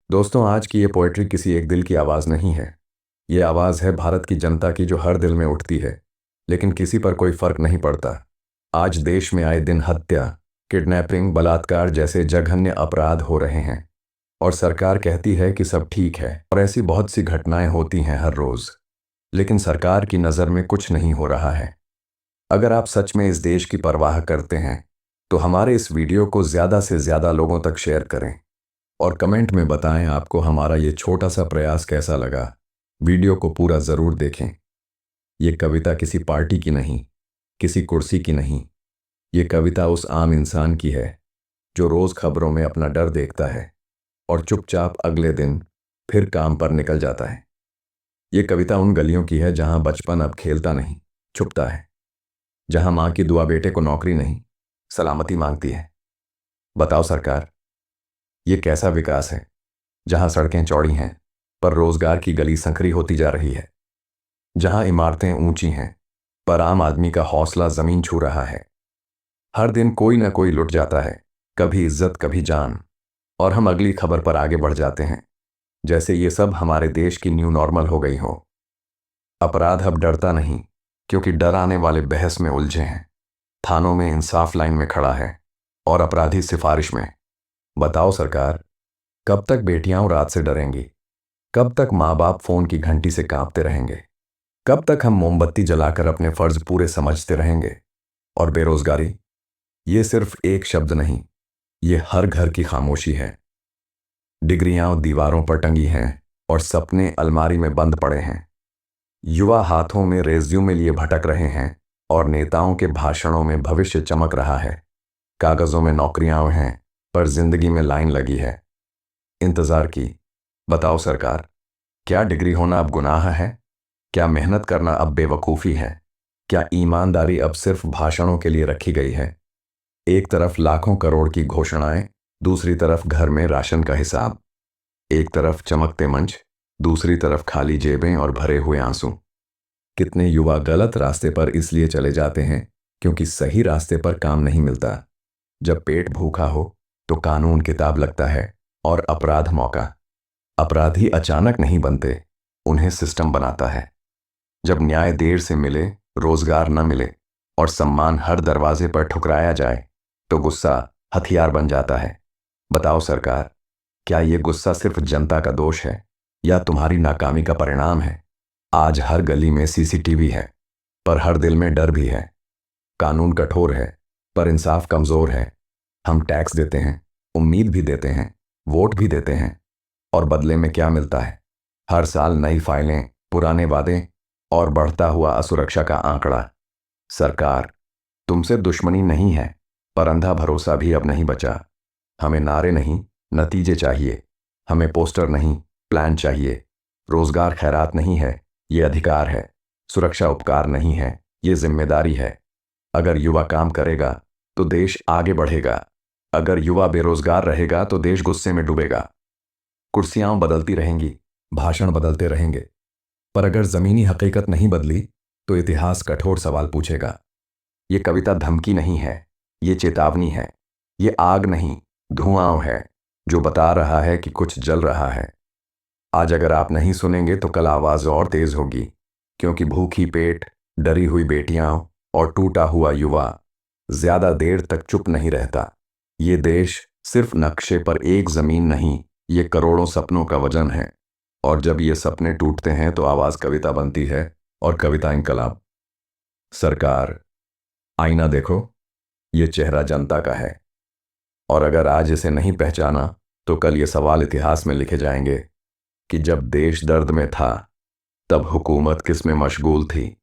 दोस्तों, आज की ये पोएट्री किसी एक दिल की आवाज़ नहीं है। ये आवाज़ है भारत की जनता की जो हर दिल में उठती है, लेकिन किसी पर कोई फर्क नहीं पड़ता। आज देश में आए दिन हत्या, किडनैपिंग, बलात्कार जैसे जघन्य अपराध हो रहे हैं और सरकार कहती है कि सब ठीक है। और ऐसी बहुत सी घटनाएं होती हैं हर रोज़, लेकिन सरकार की नज़र में कुछ नहीं हो रहा है। अगर आप सच में इस देश की परवाह करते हैं, तो हमारे इस वीडियो को ज़्यादा से ज़्यादा लोगों तक शेयर करें और कमेंट में बताएं आपको हमारा ये छोटा सा प्रयास कैसा लगा। वीडियो को पूरा ज़रूर देखें। ये कविता किसी पार्टी की नहीं, किसी कुर्सी की नहीं। ये कविता उस आम इंसान की है जो रोज़ खबरों में अपना डर देखता है और चुपचाप अगले दिन फिर काम पर निकल जाता है। ये कविता उन गलियों की है जहां बचपन अब खेलता नहीं, छुपता है। जहां माँ की दुआ बेटे को नौकरी नहीं, सलामती मांगती है। बताओ सरकार, ये कैसा विकास है जहां सड़कें चौड़ी हैं पर रोजगार की गली संकरी होती जा रही है। जहां इमारतें ऊंची हैं पर आम आदमी का हौसला जमीन छू रहा है। हर दिन कोई ना कोई लुट जाता है, कभी इज्जत कभी जान, और हम अगली खबर पर आगे बढ़ जाते हैं जैसे ये सब हमारे देश की न्यू नॉर्मल हो गई हो। अपराध अब डरता नहीं, क्योंकि डर आने वाले बहस में उलझे हैं। थानों में इंसाफ लाइन में खड़ा है और अपराधी सिफारिश में। बताओ सरकार, कब तक बेटियां और रात से डरेंगी? कब तक माँ बाप फोन की घंटी से कांपते रहेंगे? कब तक हम मोमबत्ती जलाकर अपने फर्ज पूरे समझते रहेंगे? और बेरोजगारी, ये सिर्फ एक शब्द नहीं, ये हर घर की खामोशी है। डिग्रियां दीवारों पर टंगी हैं और सपने अलमारी में बंद पड़े हैं। युवा हाथों में रेज्यूमे लिए भटक रहे हैं और नेताओं के भाषणों में भविष्य चमक रहा है। कागजों में नौकरियां हैं पर जिंदगी में लाइन लगी है इंतजार की। बताओ सरकार, क्या डिग्री होना अब गुनाह है? क्या मेहनत करना अब बेवकूफ़ी है? क्या ईमानदारी अब सिर्फ भाषणों के लिए रखी गई है? एक तरफ लाखों करोड़ की घोषणाएं, दूसरी तरफ घर में राशन का हिसाब। एक तरफ चमकते मंच, दूसरी तरफ खाली जेबें और भरे हुए आंसू। कितने युवा गलत रास्ते पर इसलिए चले जाते हैं क्योंकि सही रास्ते पर काम नहीं मिलता। जब पेट भूखा हो तो कानून किताब लगता है और अपराध मौका। अपराधी अचानक नहीं बनते, उन्हें सिस्टम बनाता है। जब न्याय देर से मिले, रोजगार न मिले और सम्मान हर दरवाजे पर ठुकराया जाए, तो गुस्सा हथियार बन जाता है। बताओ सरकार, क्या ये गुस्सा सिर्फ जनता का दोष है या तुम्हारी नाकामी का परिणाम है? आज हर गली में सीसीटीवी है, पर हर दिल में डर भी है। कानून कठोर है पर इंसाफ कमजोर है। हम टैक्स देते हैं, उम्मीद भी देते हैं, वोट भी देते हैं, और बदले में क्या मिलता है? हर साल नई फाइलें, पुराने वादे और बढ़ता हुआ असुरक्षा का आंकड़ा। सरकार, तुमसे दुश्मनी नहीं है, पर अंधा भरोसा भी अब नहीं बचा। हमें नारे नहीं, नतीजे चाहिए। हमें पोस्टर नहीं, प्लान चाहिए। रोजगार खैरात नहीं है, ये अधिकार है। सुरक्षा उपकार नहीं है, ये जिम्मेदारी है। अगर युवा काम करेगा तो देश आगे बढ़ेगा। अगर युवा बेरोजगार रहेगा तो देश गुस्से में डूबेगा। कुर्सियां बदलती रहेंगी, भाषण बदलते रहेंगे, पर अगर जमीनी हकीकत नहीं बदली तो इतिहास कठोर सवाल पूछेगा। ये कविता धमकी नहीं है, ये चेतावनी है। ये आग नहीं, धुआं है जो बता रहा है कि कुछ जल रहा है। आज अगर आप नहीं सुनेंगे तो कल आवाज और तेज होगी, क्योंकि भूखी पेट, डरी हुई बेटियां और टूटा हुआ युवा ज्यादा देर तक चुप नहीं रहता। ये देश सिर्फ नक्शे पर एक जमीन नहीं, ये करोड़ों सपनों का वजन है। और जब ये सपने टूटते हैं तो आवाज कविता बनती है और कविता इनकलाब। सरकार, आईना देखो, ये चेहरा जनता का है। और अगर आज इसे नहीं पहचाना तो कल ये सवाल इतिहास में लिखे जाएंगे कि जब देश दर्द में था, तब हुकूमत किस में मशगूल थी।